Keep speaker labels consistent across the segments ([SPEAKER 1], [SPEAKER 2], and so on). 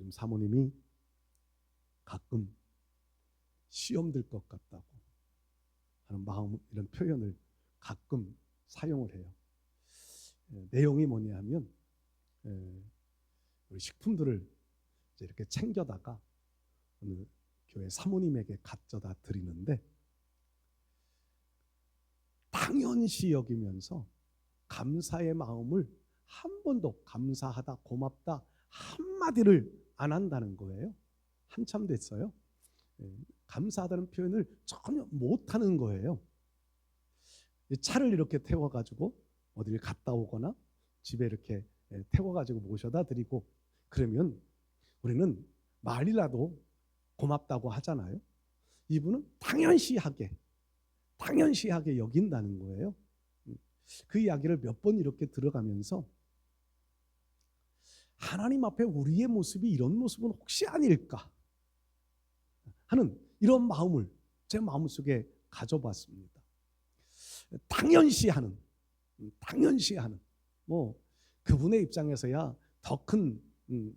[SPEAKER 1] 요즘 사모님이 가끔 시험 들 것 같다고 하는 마음, 이런 표현을 가끔 사용을 해요. 내용이 뭐냐 하면 우리 식품들을 이렇게 챙겨다가 어느 교회 사모님에게 가져다 드리는데 당연시 여기면서 감사의 마음을 한 번도 감사하다, 고맙다 한마디를 안 한다는 거예요. 한참 됐어요. 감사하다는 표현을 전혀 못하는 거예요. 차를 이렇게 태워가지고 어디를 갔다 오거나 집에 이렇게 태워가지고 모셔다 드리고 그러면 우리는 말이라도 고맙다고 하잖아요. 이분은 당연시하게 여긴다는 거예요. 그 이야기를 몇 번 이렇게 들어가면서 하나님 앞에 우리의 모습이 이런 모습은 혹시 아닐까 하는 이런 마음을 제 마음속에 가져봤습니다. 당연시하는 뭐 그분의 입장에서야 더 큰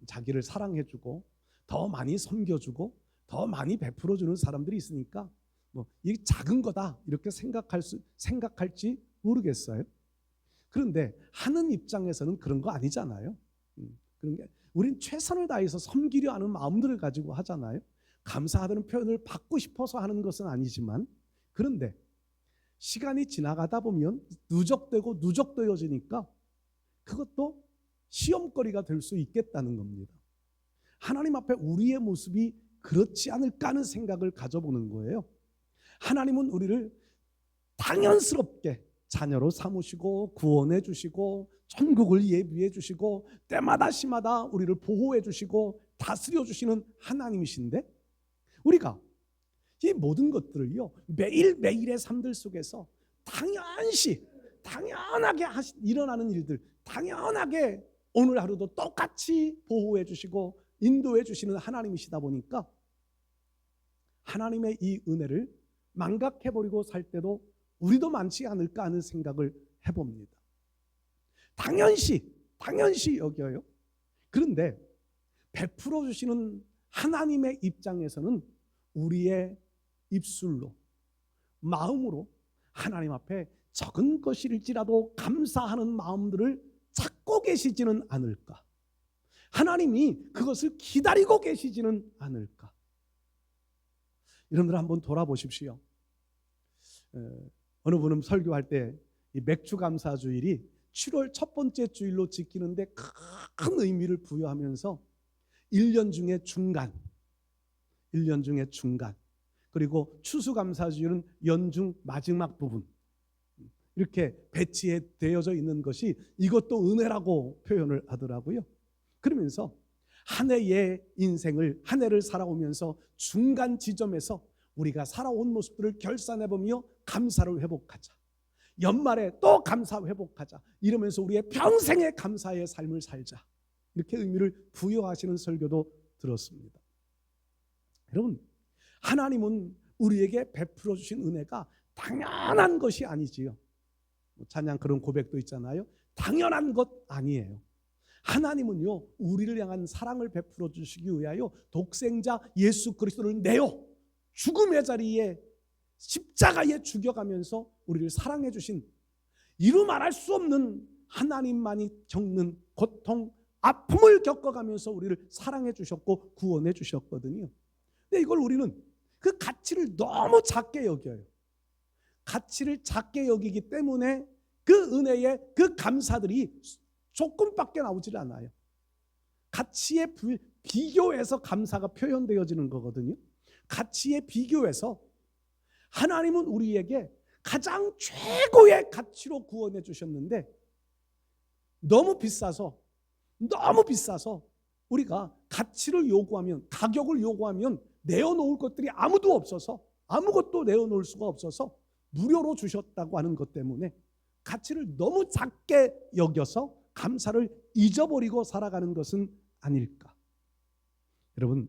[SPEAKER 1] 자기를 사랑해주고 더 많이 섬겨주고 더 많이 베풀어주는 사람들이 있으니까 뭐 이게 작은 거다 이렇게 생각할지 모르겠어요. 그런데 하는 입장에서는 그런 거 아니잖아요. 그런 게 우린 최선을 다해서 섬기려 하는 마음들을 가지고 하잖아요. 감사하다는 표현을 받고 싶어서 하는 것은 아니지만 그런데 시간이 지나가다 보면 누적되어지니까 그것도 시험거리가 될 수 있겠다는 겁니다. 하나님 앞에 우리의 모습이 그렇지 않을까 하는 생각을 가져보는 거예요. 하나님은 우리를 당연스럽게 자녀로 삼으시고 구원해 주시고 천국을 예비해 주시고 때마다 시마다 우리를 보호해 주시고 다스려 주시는 하나님이신데 우리가 이 모든 것들을요 매일매일의 삶들 속에서 당연하게 일어나는 일들 당연하게 오늘 하루도 똑같이 보호해 주시고 인도해 주시는 하나님이시다 보니까 하나님의 이 은혜를 망각해버리고 살 때도 우리도 많지 않을까 하는 생각을 해봅니다. 당연시 여겨요. 그런데 베풀어 주시는 하나님의 입장에서는 우리의 입술로 마음으로 하나님 앞에 적은 것일지라도 감사하는 마음들을 찾고 계시지는 않을까? 하나님이 그것을 기다리고 계시지는 않을까? 여러분들 한번 돌아보십시오. 어느 분은 설교할 때 이 맥주 감사 주일이 7월 첫 번째 주일로 지키는데 큰 의미를 부여하면서 1년 중에 중간 그리고 추수감사주일은 연중 마지막 부분 이렇게 배치되어져 있는 것이 이것도 은혜라고 표현을 하더라고요. 그러면서 한 해의 인생을 한 해를 살아오면서 중간 지점에서 우리가 살아온 모습들을 결산해보며 감사를 회복하자. 연말에 또 감사 회복하자. 이러면서 우리의 평생의 감사의 삶을 살자. 이렇게 의미를 부여하시는 설교도 들었습니다. 여러분, 하나님은 우리에게 베풀어 주신 은혜가 당연한 것이 아니지요. 찬양 그런 고백도 있잖아요. 당연한 것 아니에요. 하나님은요 우리를 향한 사랑을 베풀어 주시기 위하여 독생자 예수 그리스도를 내어 죽음의 자리에 십자가에 죽여가면서 우리를 사랑해 주신 이루 말할 수 없는 하나님만이 겪는 고통, 아픔을 겪어가면서 우리를 사랑해 주셨고 구원해 주셨거든요. 근데 이걸 우리는 그 가치를 너무 작게 여겨요. 가치를 작게 여기기 때문에 그 은혜의 그 감사들이 조금밖에 나오질 않아요. 가치에 비교해서 감사가 표현되어지는 거거든요. 가치에 비교해서 하나님은 우리에게 가장 최고의 가치로 구원해 주셨는데 너무 비싸서 우리가 가치를 요구하면 가격을 요구하면 내어놓을 것들이 아무도 없어서 아무것도 내어놓을 수가 없어서 무료로 주셨다고 하는 것 때문에 가치를 너무 작게 여겨서 감사를 잊어버리고 살아가는 것은 아닐까. 여러분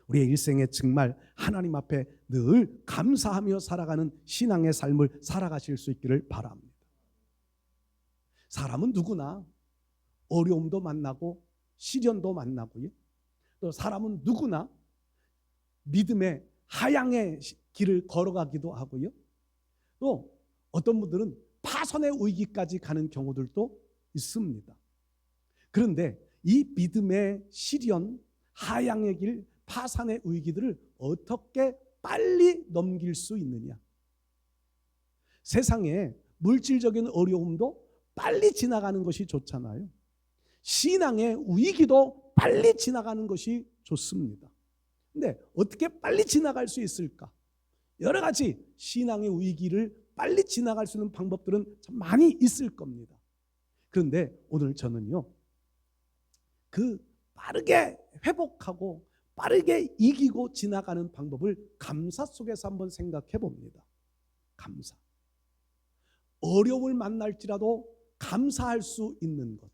[SPEAKER 1] 우리의 일생에 정말 하나님 앞에 늘 감사하며 살아가는 신앙의 삶을 살아가실 수 있기를 바랍니다. 사람은 누구나 어려움도 만나고 시련도 만나고요 또 사람은 누구나 믿음의 하향의 길을 걸어가기도 하고요. 또 어떤 분들은 파선의 위기까지 가는 경우들도 있습니다. 그런데 이 믿음의 시련, 하향의 길, 파산의 위기들을 어떻게 빨리 넘길 수 있느냐? 세상에 물질적인 어려움도 빨리 지나가는 것이 좋잖아요. 신앙의 위기도 빨리 지나가는 것이 좋습니다. 근데 어떻게 빨리 지나갈 수 있을까? 여러 가지 신앙의 위기를 빨리 지나갈 수 있는 방법들은 참 많이 있을 겁니다. 그런데 오늘 저는요, 그 빠르게 회복하고 빠르게 이기고 지나가는 방법을 감사 속에서 한번 생각해 봅니다. 감사. 어려움을 만날지라도 감사할 수 있는 것.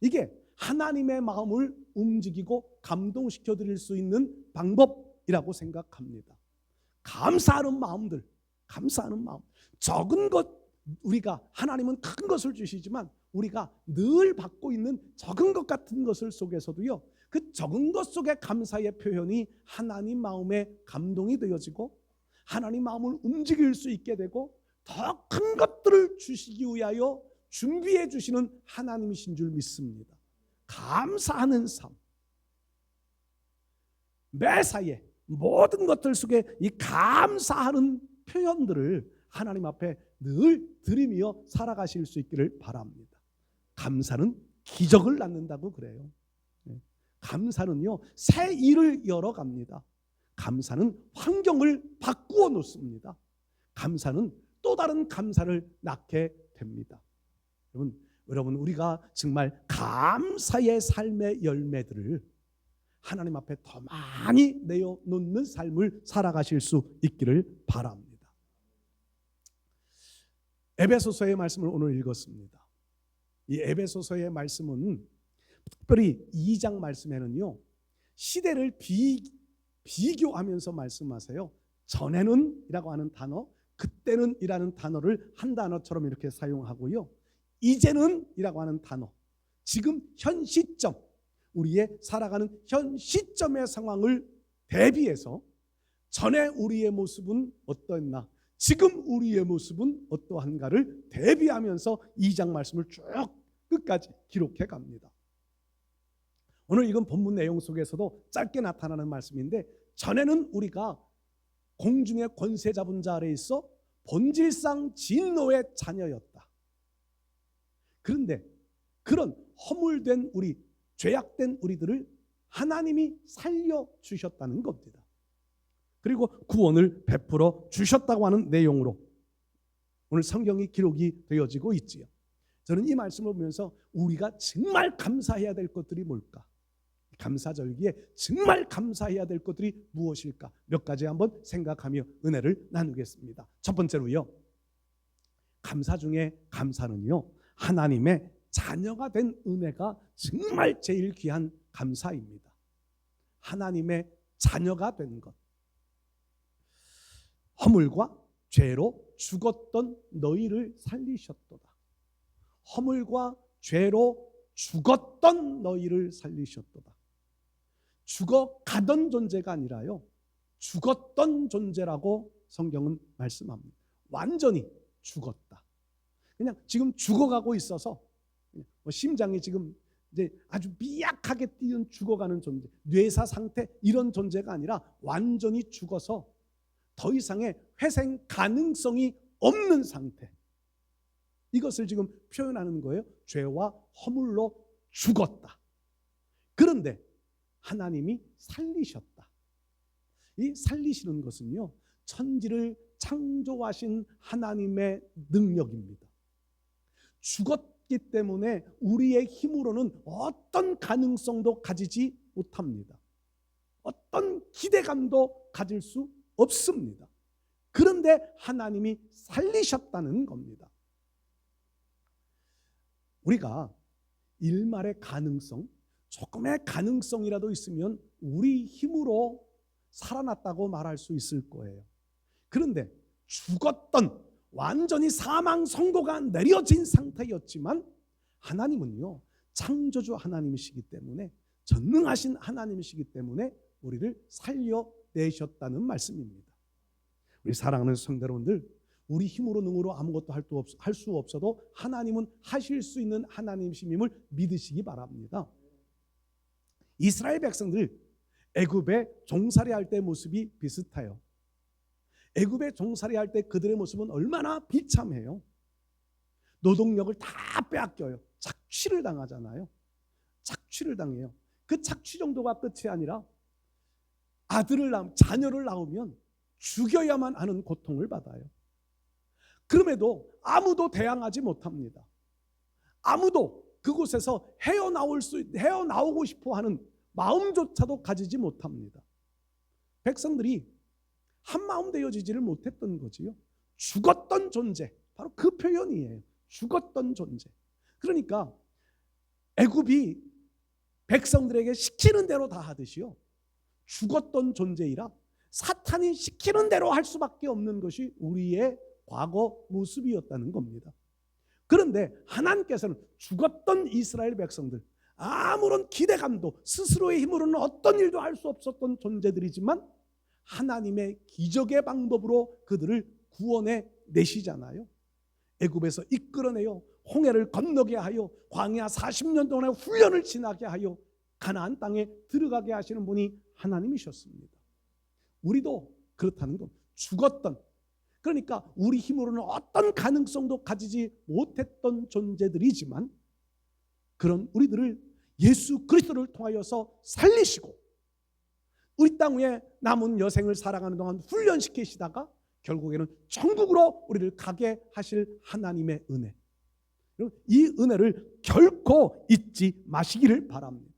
[SPEAKER 1] 이게 하나님의 마음을 움직이고 감동시켜 드릴 수 있는 방법이라고 생각합니다. 감사하는 마음들, 감사하는 마음. 적은 것, 우리가 하나님은 큰 것을 주시지만 우리가 늘 받고 있는 적은 것 같은 것을 속에서도요, 그 적은 것 속의 감사의 표현이 하나님 마음에 감동이 되어지고 하나님 마음을 움직일 수 있게 되고 더 큰 것들을 주시기 위하여 준비해 주시는 하나님이신 줄 믿습니다. 감사하는 삶. 매사에 모든 것들 속에 이 감사하는 표현들을 하나님 앞에 늘 드리며 살아가실 수 있기를 바랍니다. 감사는 기적을 낳는다고 그래요. 감사는요, 새 일을 열어갑니다. 감사는 환경을 바꾸어 놓습니다. 감사는 또 다른 감사를 낳게 됩니다. 여러분 우리가 정말 감사의 삶의 열매들을 하나님 앞에 더 많이 내어놓는 삶을 살아가실 수 있기를 바랍니다. 에베소서의 말씀을 오늘 읽었습니다. 이 에베소서의 말씀은 특별히 2장 말씀에는요, 시대를 비교하면서 말씀하세요. 전에는 이라고 하는 단어, 그때는 이라는 단어를 한 단어처럼 이렇게 사용하고요, 이제는 이라고 하는 단어, 지금 현 시점, 우리의 살아가는 현 시점의 상황을 대비해서 전에 우리의 모습은 어떠했나, 지금 우리의 모습은 어떠한가를 대비하면서 2장 말씀을 쭉 끝까지 기록해 갑니다. 오늘 이건 본문 내용 속에서도 짧게 나타나는 말씀인데, 전에는 우리가 공중의 권세 잡은 자 아래에 있어 본질상 진노의 자녀였다. 그런데 그런 허물된 우리, 죄악된 우리들을 하나님이 살려주셨다는 겁니다. 그리고 구원을 베풀어 주셨다고 하는 내용으로 오늘 성경이 기록이 되어지고 있지요. 저는 이 말씀을 보면서 우리가 정말 감사해야 될 것들이 뭘까? 감사절기에 정말 감사해야 될 것들이 무엇일까? 몇 가지 한번 생각하며 은혜를 나누겠습니다. 첫 번째로요, 감사 중에 감사는요, 하나님의 자녀가 된 은혜가 정말 제일 귀한 감사입니다. 하나님의 자녀가 된 것. 허물과 죄로 죽었던 너희를 살리셨도다. 허물과 죄로 죽었던 너희를 살리셨도다. 죽어가던 존재가 아니라요, 죽었던 존재라고 성경은 말씀합니다. 완전히 죽었다. 그냥 지금 죽어가고 있어서 심장이 지금 이제 아주 미약하게 뛰는 죽어가는 존재, 뇌사 상태, 이런 존재가 아니라 완전히 죽어서 더 이상의 회생 가능성이 없는 상태. 이것을 지금 표현하는 거예요. 죄와 허물로 죽었다. 그런데 하나님이 살리셨다. 이 살리시는 것은요, 천지를 창조하신 하나님의 능력입니다. 죽었기 때문에 우리의 힘으로는 어떤 가능성도 가지지 못합니다. 어떤 기대감도 가질 수 없습니다. 그런데 하나님이 살리셨다는 겁니다. 우리가 일말의 가능성, 조금의 가능성이라도 있으면 우리 힘으로 살아났다고 말할 수 있을 거예요. 그런데 죽었던, 완전히 사망 선고가 내려진 상태였지만 하나님은요, 창조주 하나님이시기 때문에 전능하신 하나님이시기 때문에 우리를 살려내셨다는 말씀입니다. 우리 사랑하는 성도 여러분들, 우리 힘으로 능으로 아무것도 할 수 없어도 하나님은 하실 수 있는 하나님이심을 믿으시기 바랍니다. 이스라엘 백성들 애굽에 종살이할 때 모습이 비슷해요. 애굽에 종살이할 때 그들의 모습은 얼마나 비참해요. 노동력을 다 빼앗겨요. 착취를 당하잖아요. 착취를 당해요. 그 착취 정도가 끝이 아니라 자녀를 낳으면 죽여야만 하는 고통을 받아요. 그럼에도 아무도 대항하지 못합니다. 아무도 그곳에서 헤어나오고 싶어 하는 마음조차도 가지지 못합니다. 백성들이 한마음 되어지지를 못했던 거지요. 죽었던 존재, 바로 그 표현이에요. 죽었던 존재. 그러니까 애굽이 백성들에게 시키는 대로 다 하듯이요, 죽었던 존재이라 사탄이 시키는 대로 할 수밖에 없는 것이 우리의 과거 모습이었다는 겁니다. 그런데 하나님께서는 죽었던 이스라엘 백성들, 아무런 기대감도 스스로의 힘으로는 어떤 일도 할 수 없었던 존재들이지만 하나님의 기적의 방법으로 그들을 구원해 내시잖아요. 애굽에서 이끌어내요 홍해를 건너게 하여 광야 40년 동안의 훈련을 지나게 하여 가나안 땅에 들어가게 하시는 분이 하나님이셨습니다. 우리도 그렇다는 것. 죽었던, 그러니까 우리 힘으로는 어떤 가능성도 가지지 못했던 존재들이지만 그런 우리들을 예수 그리스도를 통하여서 살리시고 우리 땅 위에 남은 여생을 살아가는 동안 훈련시키시다가 결국에는 천국으로 우리를 가게 하실 하나님의 은혜, 이 은혜를 결코 잊지 마시기를 바랍니다.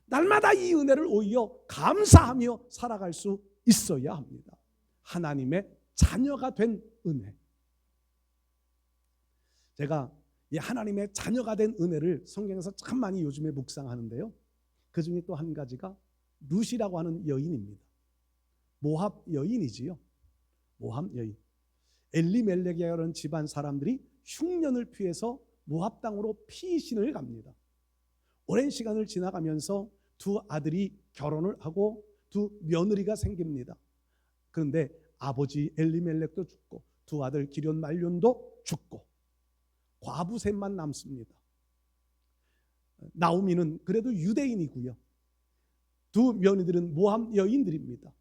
[SPEAKER 1] 날마다 이 은혜를 오히려 감사하며 살아갈 수 있어야 합니다. 하나님의 자녀가 된 은혜. 제가 이 하나님의 자녀가 된 은혜를 성경에서 참 많이 요즘에 묵상하는데요, 그 중에 또 한 가지가 룻이라고 하는 여인입니다. 모압 여인이지요. 모압 여인. 엘리멜렉이라는 집안 사람들이 흉년을 피해서 모압 땅으로 피신을 갑니다. 오랜 시간을 지나가면서 두 아들이 결혼을 하고 두 며느리가 생깁니다. 그런데 아버지 엘리멜렉도 죽고 두 아들 기럨 말론도 죽고 과부 셋만 남습니다. 나오미는 그래도 유대인이고요, 두 며느리들은 모압 여인들입니다.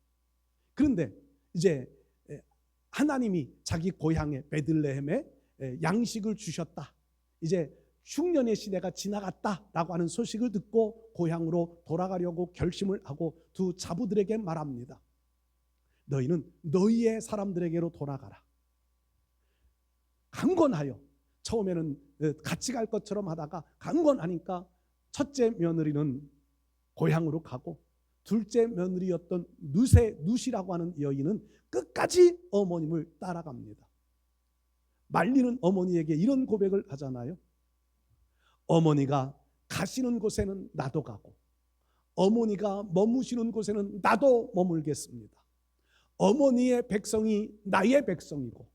[SPEAKER 1] 그런데 이제 하나님이 자기 고향에 베들레헴에 양식을 주셨다, 이제 흉년의 시대가 지나갔다라고 하는 소식을 듣고 고향으로 돌아가려고 결심을 하고 두 자부들에게 말합니다. 너희는 너희의 사람들에게로 돌아가라. 강권하여, 처음에는 같이 갈 것처럼 하다가 강권하니까 첫째 며느리는 고향으로 가고 둘째 며느리였던 룻이라고 하는 여인은 끝까지 어머님을 따라갑니다. 말리는 어머니에게 이런 고백을 하잖아요. 어머니가 가시는 곳에는 나도 가고 어머니가 머무시는 곳에는 나도 머물겠습니다. 어머니의 백성이 나의 백성이고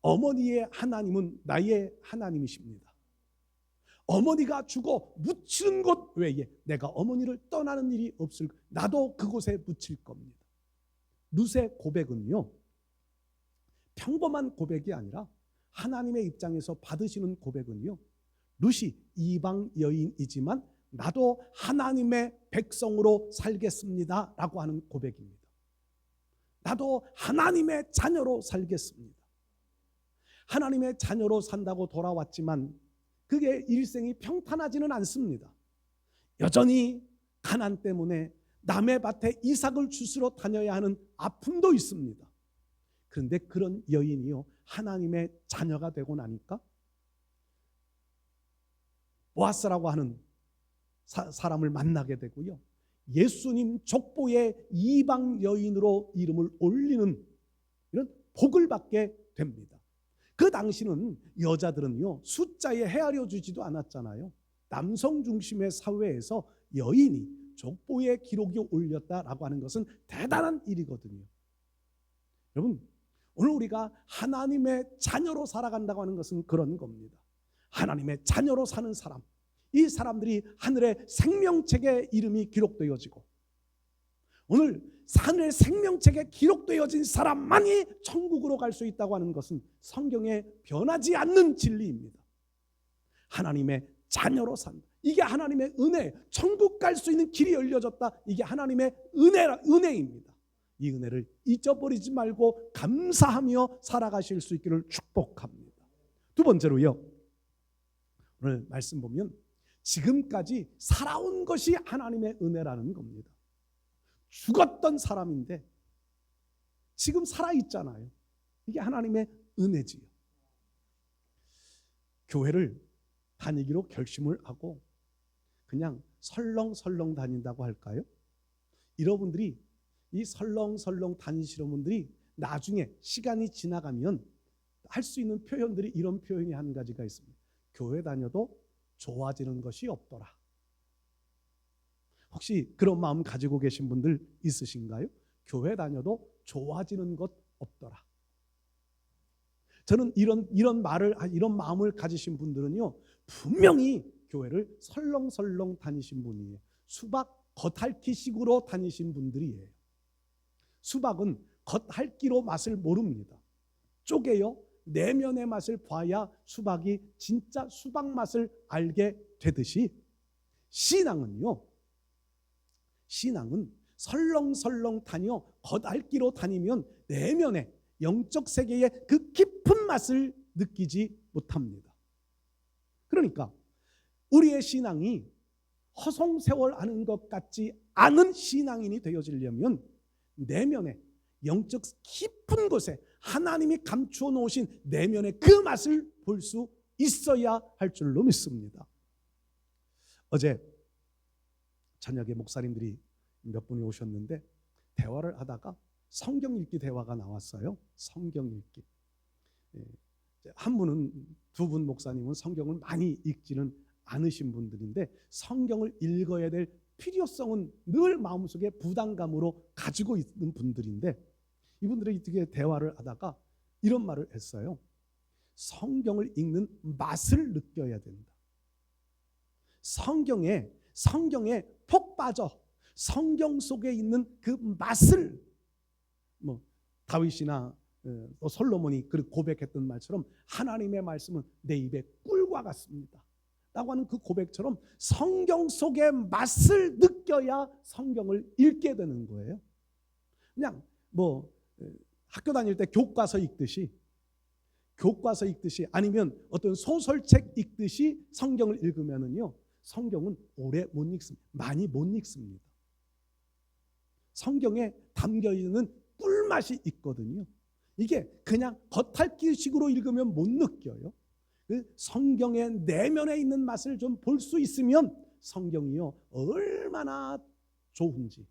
[SPEAKER 1] 어머니의 하나님은 나의 하나님이십니다. 어머니가 죽어 묻히는 곳 외에 내가 어머니를 떠나는 일이 없을, 나도 그곳에 묻힐 겁니다. 룻의 고백은요, 평범한 고백이 아니라 하나님의 입장에서 받으시는 고백은요, 룻이 이방 여인이지만 나도 하나님의 백성으로 살겠습니다 라고 하는 고백입니다. 나도 하나님의 자녀로 살겠습니다. 하나님의 자녀로 산다고 돌아왔지만 그게 일생이 평탄하지는 않습니다. 여전히 가난 때문에 남의 밭에 이삭을 주스러 다녀야 하는 아픔도 있습니다. 그런데 그런 여인이요, 하나님의 자녀가 되고 나니까 보아스라고 하는 사람을 만나게 되고요, 예수님 족보의 이방 여인으로 이름을 올리는 이런 복을 받게 됩니다. 그 당시는 여자들은요 숫자에 헤아려 주지도 않았잖아요. 남성 중심의 사회에서 여인이 족보에 기록이 올렸다라고 하는 것은 대단한 일이거든요. 여러분, 오늘 우리가 하나님의 자녀로 살아간다고 하는 것은 그런 겁니다. 하나님의 자녀로 사는 사람, 이 사람들이 하늘의 생명책에 이름이 기록되어지고 오늘 하늘의 생명책에 기록되어진 사람만이 천국으로 갈 수 있다고 하는 것은 성경에 변하지 않는 진리입니다. 하나님의 자녀로 산다. 이게 하나님의 은혜. 천국 갈 수 있는 길이 열려졌다. 이게 하나님의 은혜입니다. 이 은혜를 잊어버리지 말고 감사하며 살아가실 수 있기를 축복합니다. 두 번째로요, 오늘 말씀 보면 지금까지 살아온 것이 하나님의 은혜라는 겁니다. 죽었던 사람인데 지금 살아있잖아요. 이게 하나님의 은혜지요. 교회를 다니기로 결심을 하고 그냥 설렁설렁 다닌다고 할까요? 여러분들이 이 설렁설렁 다니시는 분들이 나중에 시간이 지나가면 할 수 있는 표현들이 이런 표현이 한 가지가 있습니다. 교회 다녀도 좋아지는 것이 없더라. 혹시 그런 마음 가지고 계신 분들 있으신가요? 교회 다녀도 좋아지는 것 없더라. 저는 이런 마음을 가지신 분들은요, 분명히 교회를 설렁설렁 다니신 분이에요. 수박 겉핥기식으로 다니신 분들이에요. 수박은 겉핥기로 맛을 모릅니다. 쪼개요. 내면의 맛을 봐야 수박이 진짜 수박 맛을 알게 되듯이 신앙은 설렁설렁 다녀 겉핥기로 다니면 내면의 영적 세계의 그 깊은 맛을 느끼지 못합니다. 그러니까 우리의 신앙이 허송세월하는 것 같지 않은 신앙인이 되어지려면 내면의 영적 깊은 곳에 하나님이 감추어 놓으신 내면의 그 맛을 볼 수 있어야 할 줄로 믿습니다. 어제 저녁에 목사님들이 몇 분이 오셨는데 대화를 하다가 성경 읽기 대화가 나왔어요. 성경 읽기. 한 분은, 두 분 목사님은 성경을 많이 읽지는 않으신 분들인데 성경을 읽어야 될 필요성은 늘 마음속에 부담감으로 가지고 있는 분들인데 이분들이 이렇게 대화를 하다가 이런 말을 했어요. 성경을 읽는 맛을 느껴야 된다. 성경에 푹 빠져 성경 속에 있는 그 맛을, 다윗이나 솔로몬이 그 고백했던 말처럼 하나님의 말씀은 내 입에 꿀과 같습니다 라고 하는 그 고백처럼 성경 속의 맛을 느껴야 성경을 읽게 되는 거예요. 그냥 학교 다닐 때 교과서 읽듯이 아니면 어떤 소설책 읽듯이 성경을 읽으면은요, 성경은 오래 못 읽습니다. 많이 못 읽습니다. 성경에 담겨 있는 꿀맛이 있거든요. 이게 그냥 겉핥기식으로 읽으면 못 느껴요. 그 성경의 내면에 있는 맛을 좀 볼 수 있으면 성경이요 얼마나 좋은지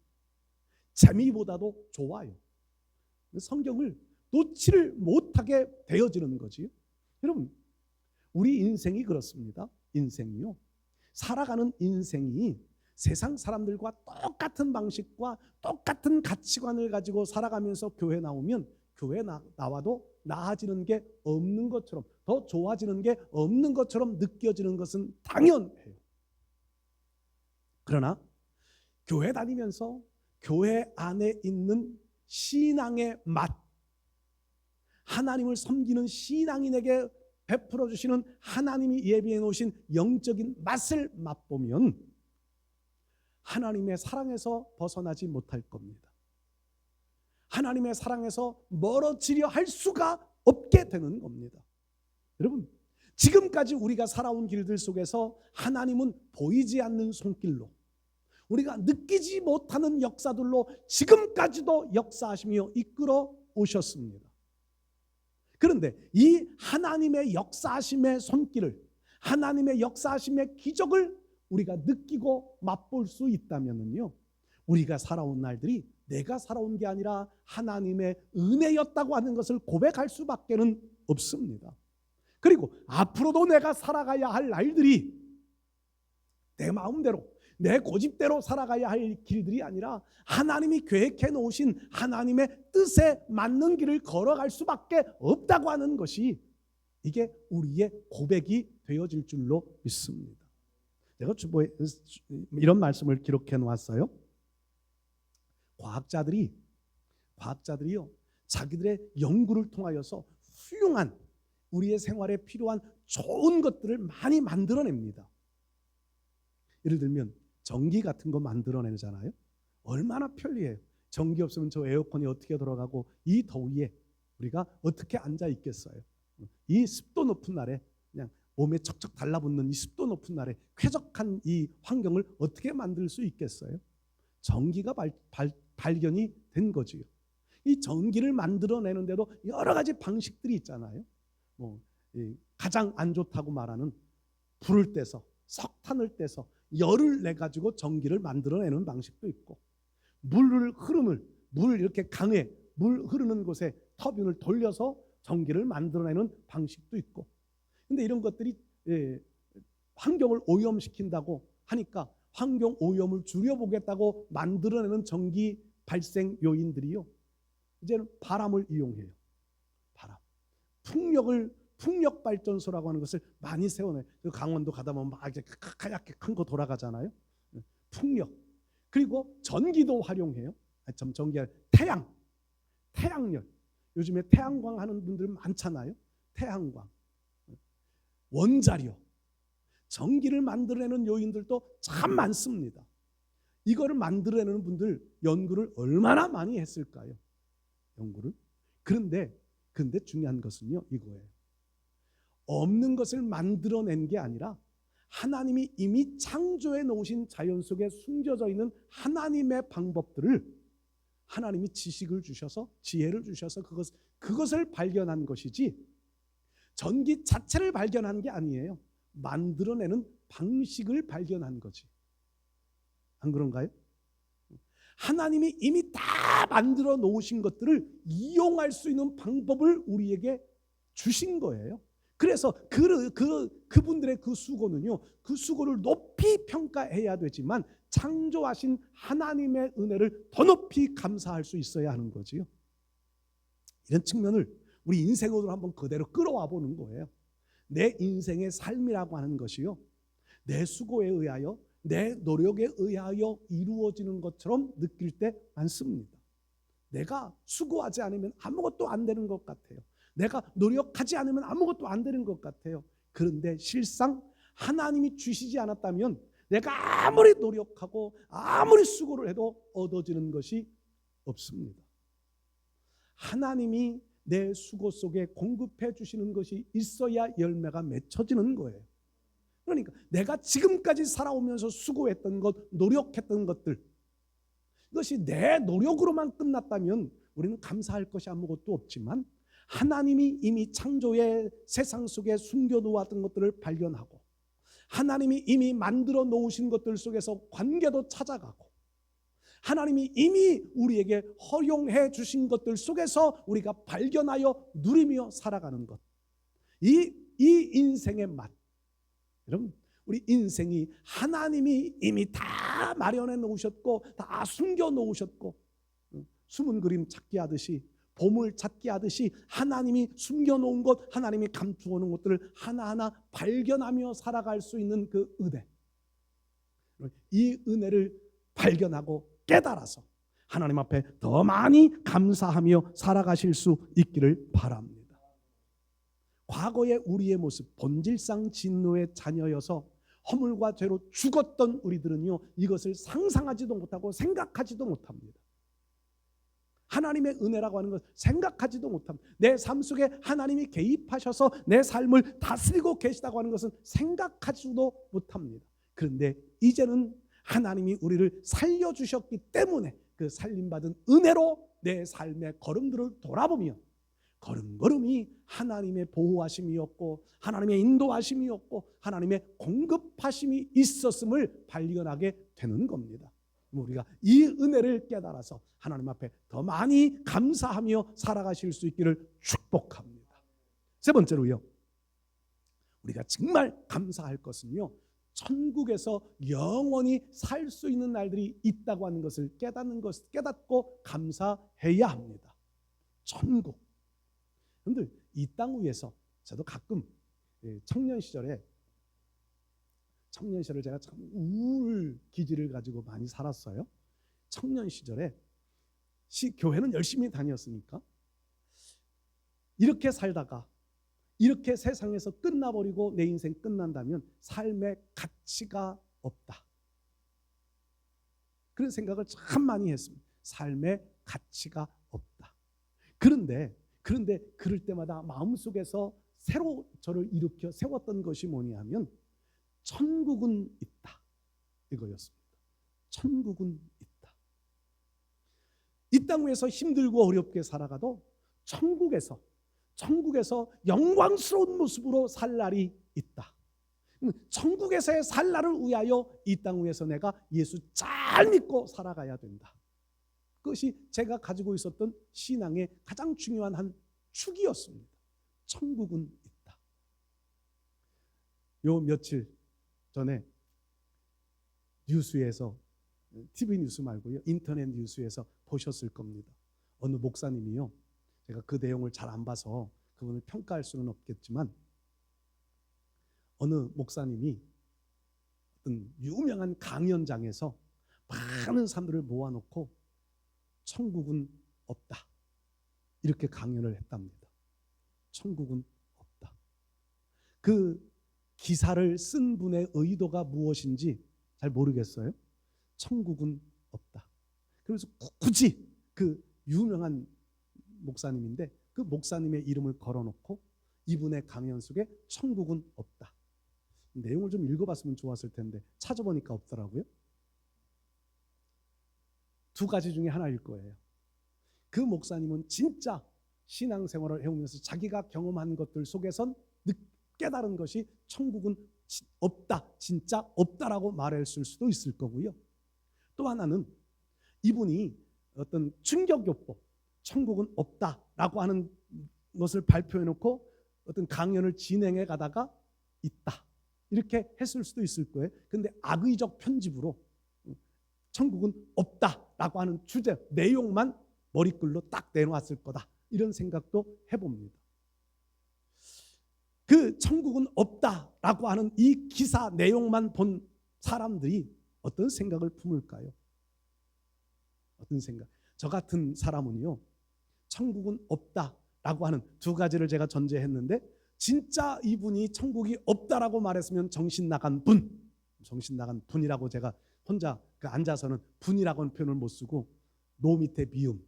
[SPEAKER 1] 재미보다도 좋아요. 성경을 놓지를 못하게 되어지는 거지요. 여러분, 우리 인생이 그렇습니다. 인생이요, 살아가는 인생이 세상 사람들과 똑같은 방식과 똑같은 가치관을 가지고 살아가면서 교회 나오면 교회 나와도 나아지는 게 없는 것처럼, 더 좋아지는 게 없는 것처럼 느껴지는 것은 당연해요. 그러나 교회 다니면서 교회 안에 있는 신앙의 맛, 하나님을 섬기는 신앙인에게 베풀어 주시는 하나님이 예비해 놓으신 영적인 맛을 맛보면 하나님의 사랑에서 벗어나지 못할 겁니다. 하나님의 사랑에서 멀어지려 할 수가 없게 되는 겁니다. 여러분, 지금까지 우리가 살아온 길들 속에서 하나님은 보이지 않는 손길로, 우리가 느끼지 못하는 역사들로 지금까지도 역사하시며 이끌어 오셨습니다. 그런데 이 하나님의 역사하심의 손길을, 하나님의 역사하심의 기적을 우리가 느끼고 맛볼 수 있다면요, 우리가 살아온 날들이 내가 살아온 게 아니라 하나님의 은혜였다고 하는 것을 고백할 수밖에는 없습니다. 그리고 앞으로도 내가 살아가야 할 날들이 내 마음대로, 내 고집대로 살아가야 할 길들이 아니라 하나님이 계획해 놓으신 하나님의 뜻에 맞는 길을 걸어갈 수밖에 없다고 하는 것이, 이게 우리의 고백이 되어질 줄로 믿습니다. 제가 주보에 이런 말씀을 기록해 놓았어요. 과학자들이요, 자기들의 연구를 통하여서 훌륭한 우리의 생활에 필요한 좋은 것들을 많이 만들어냅니다. 예를 들면 전기 같은 거 만들어내잖아요. 얼마나 편리해요. 전기 없으면 저 에어컨이 어떻게 돌아가고 이 더위에 우리가 어떻게 앉아 있겠어요. 이 습도 높은 날에 그냥 몸에 척척 달라붙는 이 습도 높은 날에 쾌적한 이 환경을 어떻게 만들 수 있겠어요. 전기가 발견이 된 거지요. 이 전기를 만들어내는데도 여러 가지 방식들이 있잖아요. 가장 안 좋다고 말하는 불을 떼서 석탄을 떼서 열을 내 가지고 전기를 만들어내는 방식도 있고, 물 이렇게 강에 물 흐르는 곳에 터빈을 돌려서 전기를 만들어내는 방식도 있고. 근데 이런 것들이 환경을 오염시킨다고 하니까 환경 오염을 줄여보겠다고 만들어내는 전기 발생 요인들이요, 이제는 바람을 이용해요. 바람, 풍력 발전소라고 하는 것을 많이 세워내. 강원도 가다 보면 막 이렇게 하얗게 큰 거 돌아가잖아요. 풍력. 그리고 전기도 활용해요. 전기가 태양열. 요즘에 태양광 하는 분들 많잖아요. 태양광, 원자력, 전기를 만들어내는 요인들도 참 많습니다. 이거를 만들어내는 분들 연구를 얼마나 많이 했을까요? 연구를. 그런데 중요한 것은요, 이거예요. 없는 것을 만들어낸 게 아니라 하나님이 이미 창조해 놓으신 자연 속에 숨겨져 있는 하나님의 방법들을 하나님이 지식을 주셔서 지혜를 주셔서 그것을 발견한 것이지, 전기 자체를 발견한 게 아니에요. 만들어내는 방식을 발견한 거지. 안 그런가요? 하나님이 이미 다 만들어 놓으신 것들을 이용할 수 있는 방법을 우리에게 주신 거예요. 그래서 그분들의 그 수고는요, 그 수고를 높이 평가해야 되지만 창조하신 하나님의 은혜를 더 높이 감사할 수 있어야 하는 거지요. 이런 측면을 우리 인생으로 한번 그대로 끌어와 보는 거예요. 내 인생의 삶이라고 하는 것이요, 내 수고에 의하여 내 노력에 의하여 이루어지는 것처럼 느낄 때 많습니다. 내가 수고하지 않으면 아무것도 안 되는 것 같아요. 내가 노력하지 않으면 아무것도 안 되는 것 같아요. 그런데 실상 하나님이 주시지 않았다면 내가 아무리 노력하고 아무리 수고를 해도 얻어지는 것이 없습니다. 하나님이 내 수고 속에 공급해 주시는 것이 있어야 열매가 맺혀지는 거예요. 그러니까 내가 지금까지 살아오면서 수고했던 것, 노력했던 것들, 이것이 내 노력으로만 끝났다면 우리는 감사할 것이 아무것도 없지만, 하나님이 이미 창조의 세상 속에 숨겨놓았던 것들을 발견하고 하나님이 이미 만들어 놓으신 것들 속에서 관계도 찾아가고 하나님이 이미 우리에게 허용해 주신 것들 속에서 우리가 발견하여 누리며 살아가는 것, 이 인생의 맛. 여러분, 우리 인생이 하나님이 이미 다 마련해 놓으셨고 다 숨겨 놓으셨고, 숨은 그림 찾기 하듯이 보물 찾기 하듯이 하나님이 숨겨놓은 것, 하나님이 감추어 놓은 것들을 하나하나 발견하며 살아갈 수 있는 그 은혜, 이 은혜를 발견하고 깨달아서 하나님 앞에 더 많이 감사하며 살아가실 수 있기를 바랍니다. 과거의 우리의 모습, 본질상 진노의 자녀여서 허물과 죄로 죽었던 우리들은요, 이것을 상상하지도 못하고 생각하지도 못합니다. 하나님의 은혜라고 하는 것 생각하지도 못합니다. 내 삶 속에 하나님이 개입하셔서 내 삶을 다스리고 계시다고 하는 것은 생각하지도 못합니다. 그런데 이제는 하나님이 우리를 살려주셨기 때문에 그 살림받은 은혜로 내 삶의 걸음들을 돌아보며 걸음걸음이 하나님의 보호하심이었고 하나님의 인도하심이었고 하나님의 공급하심이 있었음을 발견하게 되는 겁니다. 우리가 이 은혜를 깨달아서 하나님 앞에 더 많이 감사하며 살아가실 수 있기를 축복합니다. 세 번째로요, 우리가 정말 감사할 것은요, 천국에서 영원히 살 수 있는 날들이 있다고 하는 것을 깨닫고 감사해야 합니다. 천국. 여러분들, 이 땅 위에서 저도 가끔 청년 시절에 청년 시절을 제가 참 우울 기질을 가지고 많이 살았어요. 청년 시절에 교회는 열심히 다녔으니까 이렇게 살다가 이렇게 세상에서 끝나버리고 내 인생 끝난다면 삶의 가치가 없다. 그런 생각을 참 많이 했습니다. 삶의 가치가 없다. 그런데 그럴 때마다 마음속에서 새로 저를 일으켜 세웠던 것이 뭐냐면 천국은 있다. 이거였습니다. 천국은 있다. 이 땅 위에서 힘들고 어렵게 살아가도 천국에서 영광스러운 모습으로 살 날이 있다. 천국에서의 살 날을 위하여 이 땅 위에서 내가 예수 잘 믿고 살아가야 된다. 그것이 제가 가지고 있었던 신앙의 가장 중요한 한 축이었습니다. 천국은 있다. 요 며칠 전에 뉴스에서, TV 뉴스 말고요, 인터넷 뉴스에서 보셨을 겁니다. 어느 목사님이요, 제가 그 내용을 잘 안 봐서 그분을 평가할 수는 없겠지만, 어느 목사님이 어떤 유명한 강연장에서 많은 사람들을 모아놓고 천국은 없다, 이렇게 강연을 했답니다. 천국은 없다. 그 기사를 쓴 분의 의도가 무엇인지 잘 모르겠어요. 천국은 없다. 그래서 굳이 그 유명한 목사님인데 그 목사님의 이름을 걸어놓고 이분의 강연 속에 천국은 없다. 내용을 좀 읽어봤으면 좋았을 텐데 찾아보니까 없더라고요. 두 가지 중에 하나일 거예요. 그 목사님은 진짜 신앙생활을 해오면서 자기가 경험한 것들 속에선 깨달은 것이 천국은 없다, 진짜 없다라고 말했을 수도 있을 거고요. 또 하나는 이분이 어떤 충격요법, 천국은 없다라고 하는 것을 발표해놓고 어떤 강연을 진행해 가다가 있다, 이렇게 했을 수도 있을 거예요. 근데 악의적 편집으로 천국은 없다라고 하는 주제, 내용만 머리글로 딱 내놓았을 거다, 이런 생각도 해봅니다. 그 천국은 없다라고 하는 이 기사 내용만 본 사람들이 어떤 생각을 품을까요? 어떤 생각? 저 같은 사람은요, 천국은 없다라고 하는 두 가지를 제가 전제했는데, 진짜 이분이 천국이 없다라고 말했으면 정신 나간 분이라고 제가 혼자 앉아서는 분이라고는 표현을 못 쓰고 노 밑에 비음,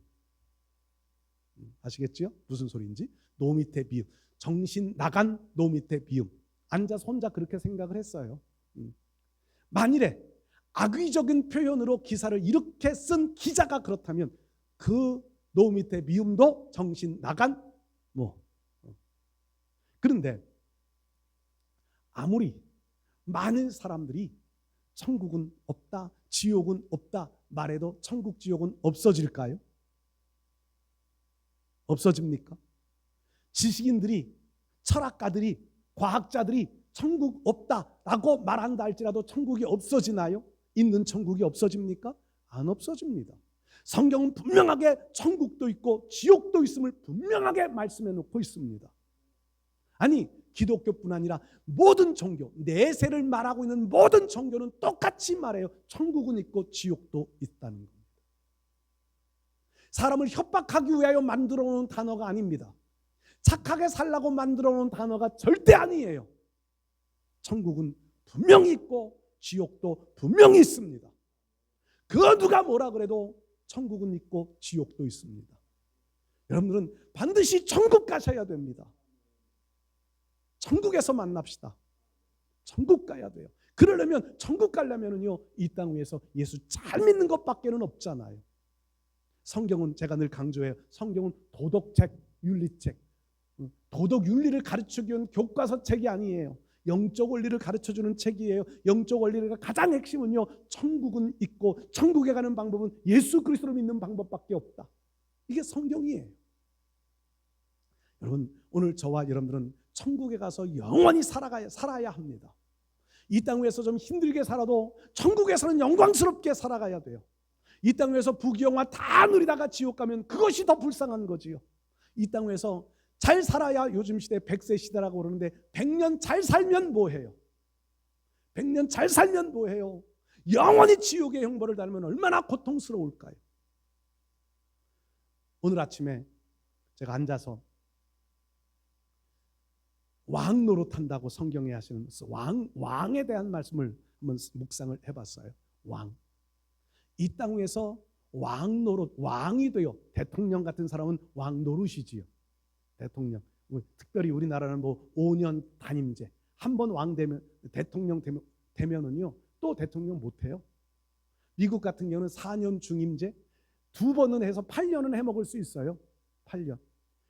[SPEAKER 1] 아시겠죠? 무슨 소리인지. 노 밑에 비음, 정신 나간 노 밑에 비음. 앉아서 혼자 그렇게 생각을 했어요. 만일에 악의적인 표현으로 기사를 이렇게 쓴 기자가 그렇다면 그 노 밑에 미움도 정신 나간 그런데 아무리 많은 사람들이 천국은 없다, 지옥은 없다 말해도 천국 지옥은 없어질까요? 없어집니까? 지식인들이, 철학가들이, 과학자들이 천국 없다라고 말한다 할지라도 천국이 없어지나요? 있는 천국이 없어집니까? 안 없어집니다. 성경은 분명하게 천국도 있고 지옥도 있음을 분명하게 말씀해 놓고 있습니다. 아니, 기독교뿐 아니라 모든 종교, 내세를 말하고 있는 모든 종교는 똑같이 말해요. 천국은 있고 지옥도 있다는 겁니다. 사람을 협박하기 위하여 만들어 놓은 단어가 아닙니다. 착하게 살라고 만들어 놓은 단어가 절대 아니에요. 천국은 분명히 있고 지옥도 분명히 있습니다. 그 누가 뭐라 그래도 천국은 있고 지옥도 있습니다. 여러분들은 반드시 천국 가셔야 됩니다. 천국에서 만납시다. 천국 가야 돼요. 그러려면, 천국 가려면은요, 이 땅 위에서 예수 잘 믿는 것밖에는 없잖아요. 성경은, 제가 늘 강조해요, 성경은 도덕책, 윤리책, 도덕 윤리를 가르치기 위한 교과서 책이 아니에요. 영적 원리를 가르쳐주는 책이에요. 영적 원리의 가장 핵심은요, 천국은 있고 천국에 가는 방법은 예수 그리스도를 믿는 방법밖에 없다. 이게 성경이에요. 여러분, 오늘 저와 여러분들은 천국에 가서 영원히 살아야 합니다. 이 땅 위에서 좀 힘들게 살아도 천국에서는 영광스럽게 살아가야 돼요. 이 땅 위에서 부귀영화 다 누리다가 지옥 가면 그것이 더 불쌍한 거지요. 이 땅 위에서 잘 살아야, 요즘 시대 100세 시대라고 그러는데 100년 잘 살면 뭐해요? 100년 잘 살면 뭐해요? 영원히 지옥의 형벌을 받으면 얼마나 고통스러울까요? 오늘 아침에 제가 앉아서 왕 노릇한다고 성경에 하시면서 왕에 대한 말씀을 한번 묵상을 해봤어요. 왕. 이 땅 위에서 왕 노릇, 왕이 돼요. 대통령 같은 사람은 왕 노릇이지요. 대통령. 특별히 우리나라는 뭐 5년 단임제. 한 번 왕 되면 대통령 되면은요 또 대통령 못 해요. 미국 같은 경우는 4년 중임제, 2번은 해서 8년은 해 먹을 수 있어요. 8년.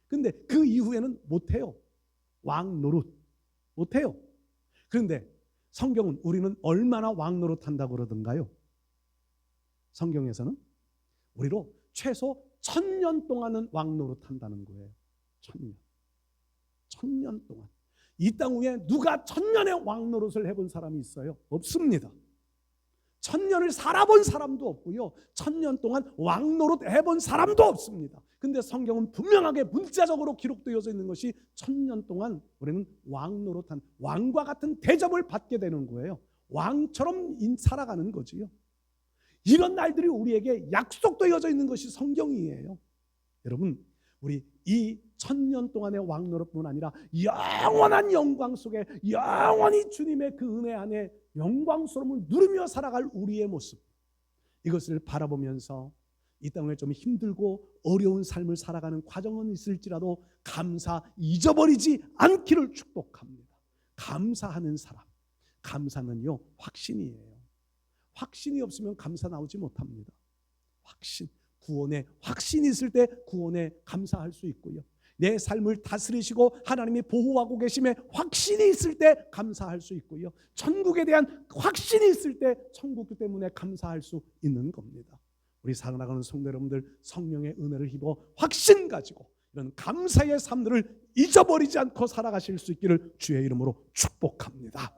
[SPEAKER 1] 근데 그 이후에는 못 해요. 왕 노릇 못 해요. 그런데 성경은 우리는 얼마나 왕 노릇 한다고 그러던가요? 성경에서는 우리로 최소 1000년 동안은 왕 노릇 한다는 거예요. 1000년. 1000년 동안. 이 땅 위에 누가 1000년의 왕 노릇을 해본 사람이 있어요? 없습니다. 1000년을 살아본 사람도 없고요. 1000년 동안 왕 노릇 해본 사람도 없습니다. 근데 성경은 분명하게 문자적으로 기록되어져 있는 것이 1000년 동안 우리는 왕 노릇한 왕과 같은 대접을 받게 되는 거예요. 왕처럼 살아가는 거지요. 이런 날들이 우리에게 약속되어져 있는 것이 성경이에요. 여러분, 우리 이 1000년 동안의 왕 노릇뿐 아니라 영원한 영광 속에 영원히 주님의 그 은혜 안에 영광스러움을 누리며 살아갈 우리의 모습, 이것을 바라보면서 이 땅에 좀 힘들고 어려운 삶을 살아가는 과정은 있을지라도 감사 잊어버리지 않기를 축복합니다. 감사하는 사람, 감사는요 확신이에요. 확신이 없으면 감사 나오지 못합니다. 확신, 구원에 확신이 있을 때 구원에 감사할 수 있고요. 내 삶을 다스리시고 하나님이 보호하고 계심에 확신이 있을 때 감사할 수 있고요. 천국에 대한 확신이 있을 때 천국 때문에 감사할 수 있는 겁니다. 우리 사랑하는 성도 여러분들, 성령의 은혜를 입어 확신 가지고 이런 감사의 삶들을 잊어버리지 않고 살아가실 수 있기를 주의 이름으로 축복합니다.